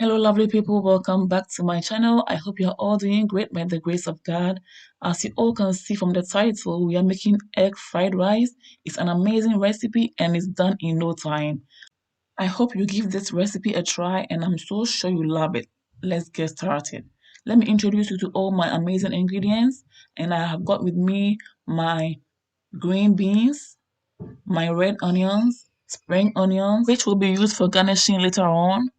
Hello, lovely people. Welcome back to my channel. I hope you're all doing great by the grace of God. As you all can see from the title, we are making egg fried rice. It's an amazing recipe and it's done in no time. I hope you give this recipe a try and I'm so sure you love it. Let's get started. Let me introduce you to all my amazing ingredients. And I have got with me my green beans, my red onions, spring onions, which will be used for garnishing later on.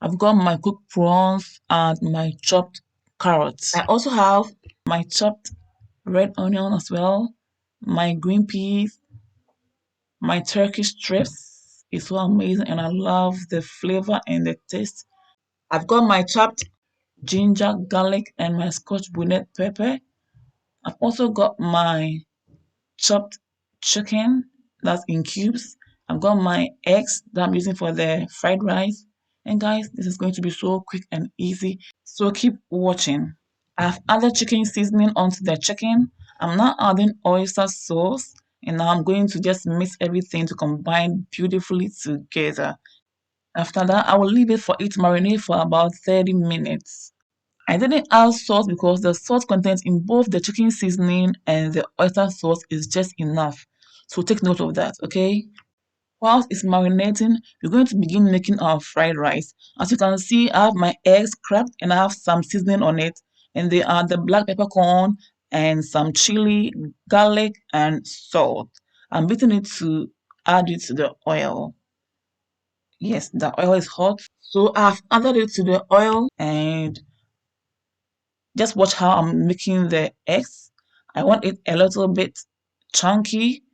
I've got my cooked prawns and my chopped carrots. I also have my chopped red onion as well, my green peas, my turkey strips. It's so amazing and I love the flavor and the taste. I've got my chopped ginger, garlic, and my scotch bonnet pepper. I've also got my chopped chicken that's in cubes. I've got my eggs that I'm using for the fried rice. And guys, this is going to be so quick and easy. So keep watching. I've added chicken seasoning onto the chicken. I'm now adding oyster sauce. And now I'm going to just mix everything to combine beautifully together. After that, I will leave it for it to marinate for about 30 minutes. I didn't add salt because the salt content in both the chicken seasoning and the oyster sauce is just enough. So take note of that, okay? Whilst it's marinating, we're going to begin making our fried rice. As you can see, I have my eggs cracked and I have some seasoning on it. And they are the black peppercorn and some chili, garlic, and salt. I'm beating it to add it to the oil. Yes, the oil is hot. So I've added it to the oil and just watch how I'm making the eggs. I want it a little bit chunky.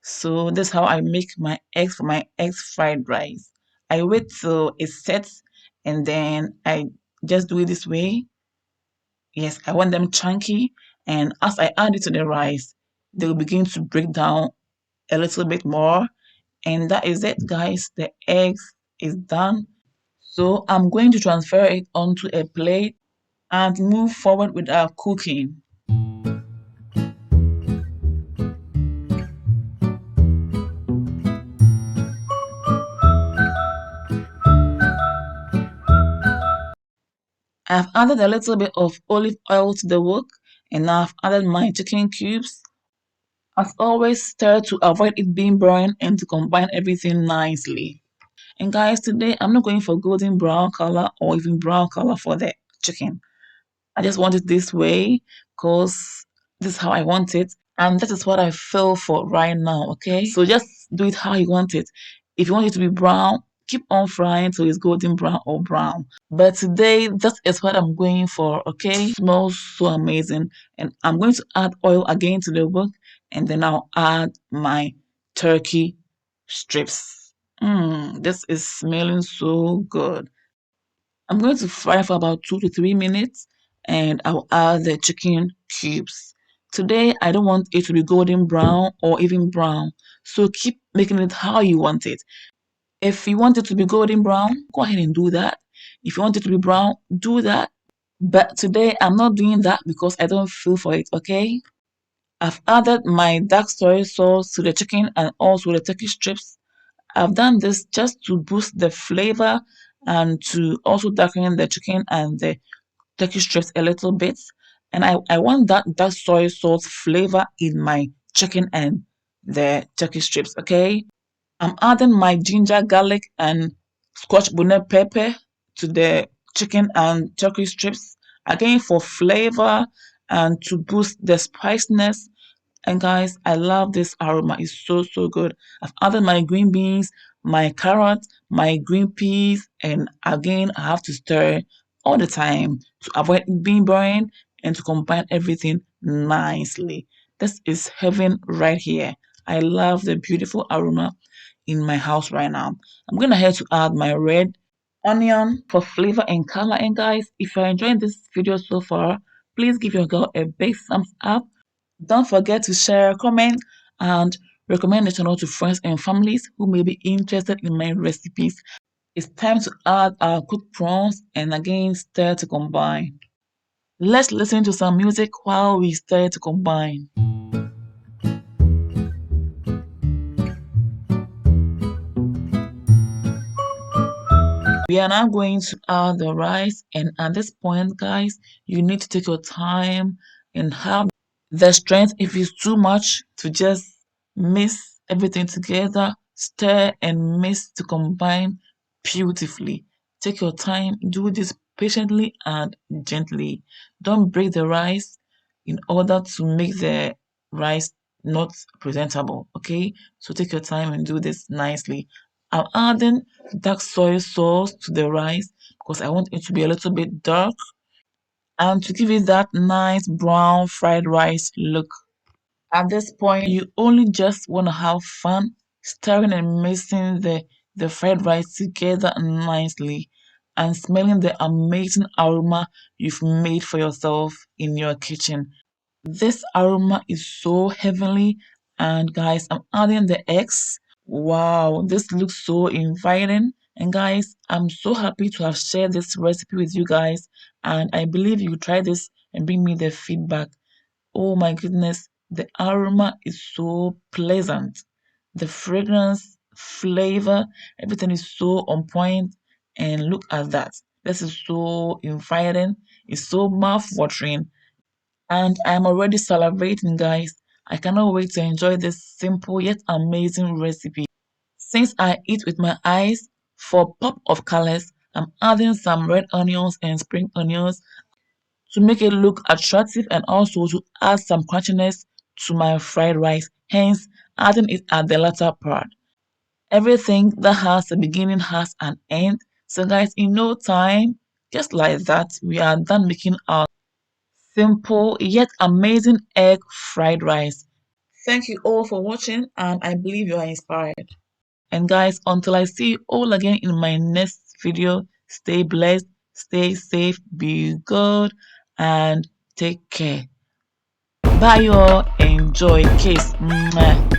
So this is how I make my eggs for my eggs fried rice. I wait till it sets and then I just do it this way. Yes, I want them chunky. And as I add it to the rice, they will begin to break down a little bit more. And that is it, guys. The eggs is done. So I'm going to transfer it onto a plate and move forward with our cooking. I've added a little bit of olive oil to the wok and now I've added my chicken cubes. As always, stir to avoid it being burned and to combine everything nicely. And guys, today I'm not going for golden brown color or even brown color for the chicken. I just want it this way because this is how I want it. And that is what I feel for right now, okay? So just do it how you want it. If you want it to be brown, keep on frying till it's golden brown or brown. But today, that is what I'm going for, okay? It smells so amazing. And I'm going to add oil again to the wok and then I'll add my turkey strips. This is smelling so good. I'm going to fry for about 2 to 3 minutes and I'll add the chicken cubes. Today, I don't want it to be golden brown or even brown. So keep making it how you want it. If you want it to be golden brown, go ahead and do that. If you want it to be brown, do that. But today, I'm not doing that because I don't feel for it, okay? I've added my dark soy sauce to the chicken and also the turkey strips. I've done this just to boost the flavor and to also darken the chicken and the turkey strips a little bit. And I want that soy sauce flavor in my chicken and the turkey strips, okay? I'm adding my ginger, garlic, and scotch bonnet pepper to the chicken and turkey strips, again for flavor and to boost the spiciness. And guys, I love this aroma. It's so good. I've added my green beans, my carrots, my green peas, and again, I have to stir all the time to avoid it being burned and to combine everything nicely. This is heaven right here. I love the beautiful aroma in my house right now. I'm going to head to add my red onion for flavor and color. And guys, if you're enjoying this video so far, please give your girl a big thumbs up. Don't forget to share, comment, and recommend the channel to friends and families who may be interested in my recipes. It's time to add our cooked prawns and again stir to combine. Let's listen to some music while we stir to combine. We are now going to add the rice, and at this point, guys, you need to take your time and have the strength, if it's too much, to just mix everything together, stir and mix to combine beautifully. Take your time, do this patiently and gently. Don't break the rice in order to make the rice not presentable. Okay, so take your time and do this nicely. I'm adding dark soy sauce to the rice because I want it to be a little bit dark and to give it that nice brown fried rice look. At this point, you only just want to have fun stirring and mixing the fried rice together nicely and smelling the amazing aroma you've made for yourself in your kitchen. This aroma is so heavenly, and guys, I'm adding the eggs. Wow, this looks so inviting. And guys, I'm so happy to have shared this recipe with you guys, and I believe you try this and bring me the feedback. Oh my goodness, the aroma is so pleasant. The fragrance, flavor, everything is so on point. And look at that. This is so inviting. It's so mouth-watering. And I'm already salivating, guys. I cannot wait to enjoy this simple yet amazing recipe. Since I eat with my eyes, for pop of colors, I'm adding some red onions and spring onions to make it look attractive and also to add some crunchiness to my fried rice, hence adding it at the latter part. Everything that has a beginning has an end. So guys, in no time, just like that, we are done making our simple yet amazing egg fried rice. Thank you all for watching, and I believe you are inspired. And guys, until I see you all again in my next video, stay blessed, stay safe, be good, and take care. Bye, y'all. Enjoy. Kiss. Mwah.